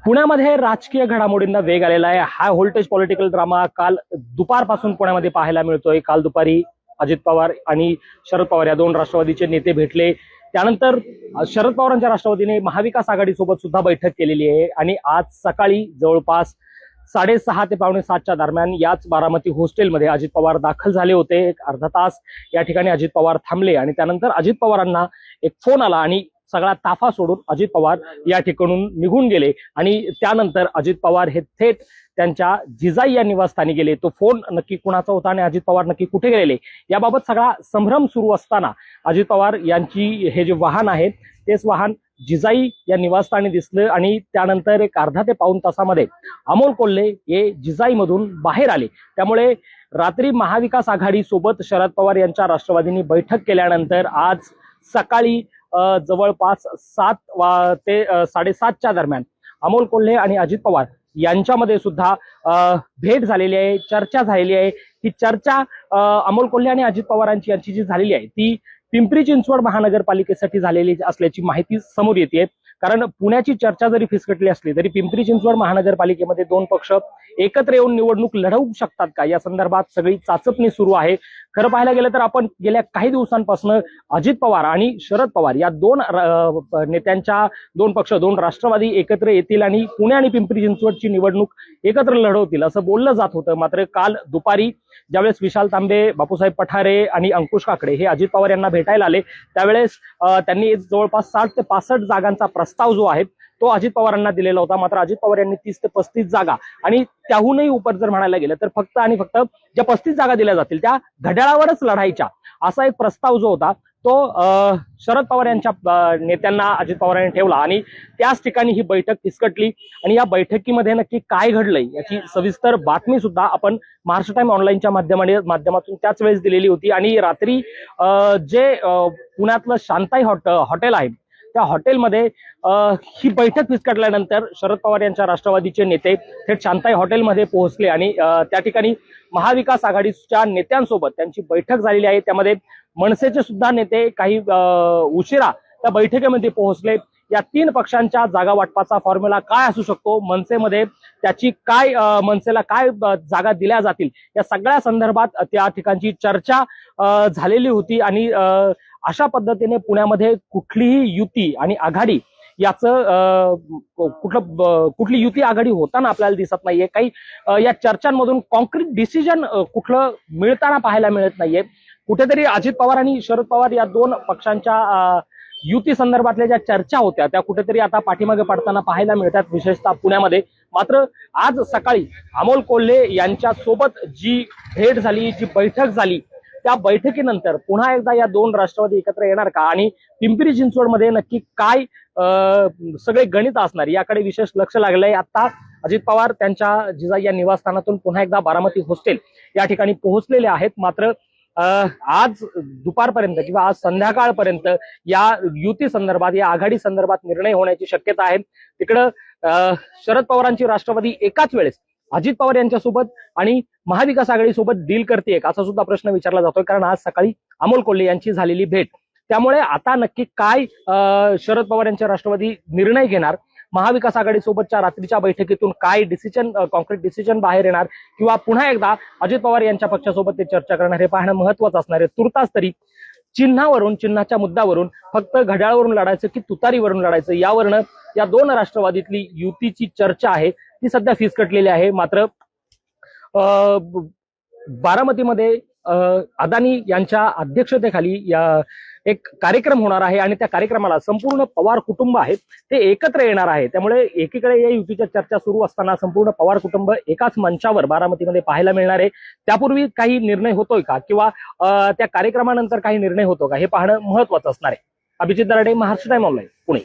पुण्यामध्ये राजकीय घडामोडींना वेग आलेला आहे। हाय व्होल्टेज पॉलिटिकल ड्रामा काल दुपारपासून पुण्यामध्ये पाहायला मिळतोय। काल दुपारी अजित पवार आणि शरद पवार या दोन राष्ट्रवादीचे नेते भेटले। त्यानंतर शरद पवारांच्या राष्ट्रवादीने महाविकास आघाडीसोबत सुद्धा बैठक केलेली आहे आणि आज सकाळी जवळपास 6:30 ते 6:45च्या दरम्यान याच बारामती हॉस्टेलमध्ये अजित पवार दाखल झाले होते। एक अर्धा तास या ठिकाणी अजित पवार थांबले आणि त्यानंतर अजित पवारांना एक फोन आला आणि सगळा ताफा सोडून अजित पवार या ठिकाणून निघून गेले आणि त्यानंतर अजित पवार हे थेट त्यांच्या जिजाई या निवासस्थानी गेले। तो फोन नक्की कुणाचा होता आणि अजित पवार नक्की कुठे गेलेले याबाबत सगळा संभ्रम सुरू असताना अजित पवार यांची हे जे वाहन आहे तेच वाहन जिजाई या निवासस्थानी दिसलं आणि त्यानंतर एक अर्धा ते पाऊण तासामध्ये अमोल कोल्हे हे जिजाईमधून बाहेर आले। त्यामुळे रात्री महाविकास आघाडी सोबत शरद पवार यांच्या राष्ट्रवादींनी बैठक केल्यानंतर आज सकाळी जवळपास 7 ते 7:30च्या दरम्यान अमोल कोल्हे आणि अजित पवार यांच्यामध्ये सुद्धा भेट झालेली आहे, चर्चा झालेली आहे। ही चर्चा अमोल कोल्हे आणि अजित पवारांची यांची जी झालेली आहे ती पिंपरी चिंचवड महानगरपालिकेसाठी झालेली असल्याची माहिती समोर येते। कारण पुण्याची चर्चा जरी फिसकटली असली तरी पिंपरी चिंचवड महानगरपालिकेमध्ये दोन पक्ष एकत्र येऊन निवडणूक लढवू शकतात का या संदर्भात सगळी चाचपणी सुरू आहे। खरं पाहायला गेलं तर आपण गेल्या काही दिवसांपासून अजित पवार आणि शरद पवार या दोन नेत्यांच्या दोन पक्ष दोन राष्ट्रवादी एकत्र येतील आणि पुणे आणि पिंपरी चिंचवडची निवडणूक एकत्र लढवतील असं बोललं जात होतं। मात्र काल दुपारी ज्यावेळेस विशाल तांबे, बापूसाहेब पठारे आणि अंकुश काकडे हे अजित पवार यांना भेटायला आले त्यावेळेस त्यांनी जवळपास 60 ते 65 जागांचा प्रस्ताव जो आहे तो अजित पवारांना दिलेला होता। मात्र अजित पवार यांनी 30 ते 35 जागा आणि त्याहूनही उपर जर म्हणायला गेलं तर फक्त आणि फक्त ज्या 35 जागा दिल्या जातील त्या घड्याळावरच लढायच्या असा एक प्रस्ताव जो होता तो शरद पवार यांच्या नेत्यांना अजित पवारांनी ठेवला आणि त्याच ठिकाणी ही बैठक फिसकटली आणि या बैठकीमध्ये नक्की काय घडलंय याची सविस्तर बातमी सुद्धा आपण महाराष्ट्र टाइम ऑनलाईनच्या माध्यमातून त्याच वेळेस दिलेली होती। आणि रात्री जे पुण्यातलं शांताई हॉटेल आहे त्या हॉटेलमध्ये ही बैठक फिसकटल्यानंतर शरद पवार यांच्या राष्ट्रवादीचे नेते थेट शांताई हॉटेलमध्ये पोहोचले आणि त्या ठिकाणी महाविकास आघाडीच्या नेत्यांसोबत त्यांची बैठक झालेली आहे। त्यामध्ये मनसेचे सुद्धा नेते काही उशिरा त्या बैठकीमध्ये पोहोचले। या तीन पक्षांच्या जागा वाटपाचा फॉर्म्युला काय असू शकतो, मनसेमध्ये त्याची काय मनसेला काय जागा दिल्या जातील या सगळ्या संदर्भात त्या ठिकाणची चर्चा झालेली होती आणि अशा पद्धतीने पुण्यामध्ये कुठलीही युती आणि आघाडी याचं कुठली युती आघाडी होताना आपल्याला दिसत नाहीये। काही या चर्चांमधून कॉन्क्रीट डिसिजन कुठलं मिळताना पाहायला मिळत नाहीये। कुठेतरी अजित पवार आणि शरद पवार या दोन पक्षांच्या युती संदर्भातल्या ज्या चर्चा होत्या त्या कुठेतरी आता पाठीमागे पडताना पाहायला मिळतात, विशेषतः पुण्यामध्ये। मात्र आज सकाळी अमोल कोल्हे यांच्या सोबत जी भेट झाली, जी बैठक झाली त्या बैठकीनंतर पुन्हा एकदा या दोन राष्ट्रवादी एकत्र येणार का आणि पिंपरी चिंचवडमध्ये नक्की काय सगळे गणित असणार याकडे विशेष लक्ष लागलंय। आता अजित पवार त्यांच्या जिजाई या निवासस्थानातून पुन्हा एकदा बारामती हॉस्टेल या ठिकाणी पोहोचलेले आहेत। मात्र आज दुपारपर्यंत किंवा आज संध्याकाळपर्यंत या युती संदर्भात या आघाडी संदर्भात निर्णय होण्याची शक्यता आहे। तिकडं शरद पवारांची राष्ट्रवादी एकाच वेळेस अजित पवार यांच्यासोबत आणि महाविकास आघाडी सोबत डील करते असा सुद्धा प्रश्न विचारला जातोय, कारण आज सकाळी अमोल कोल्हे यांची झालेली भेट। त्यामुळे आता नक्की काय शरद पवार यांच्या राष्ट्रवादी निर्णय घेणार, महाविकास आघाडी सोबतच्या रात्रीच्या बैठकीतून काय कॉन्क्रीट डिसिजन बाहेर येणार किंवा पुन्हा एकदा अजित पवार यांच्या पक्षासोबत ते चर्चा करणार हे पाहणं महत्वाचं असणार आहे। तुर्तास तरी चिन्हाच्या मुद्द्यावरून फक्त घड्याळावरून लढायचं की तुतारीवरून लढायचं यावरनं या दोन राष्ट्रवादीतली युतीची चर्चा आहे ती सध्या फिसकटलेली आहे। मात्र बारामतीमध्ये अदानी यांच्या अध्यक्षतेखाली एक कार्यक्रम होणार आहे आणि त्या कार्यक्रमाला संपूर्ण पवार कुटुंब आहे ते एकत्र येणार आहे। त्यामुळे एकीकडे या युतीच्या चर्चा सुरू असताना संपूर्ण पवार कुटुंब एकाच मंचावर बारामतीमध्ये पाहायला मिळणार आहे। त्यापूर्वी काही निर्णय होतोय का किंवा त्या कार्यक्रमानंतर काही निर्णय होतो का हे पाहणं महत्वाचं असणार आहे। Abhijit Darade, Maharashtra time online, Pune.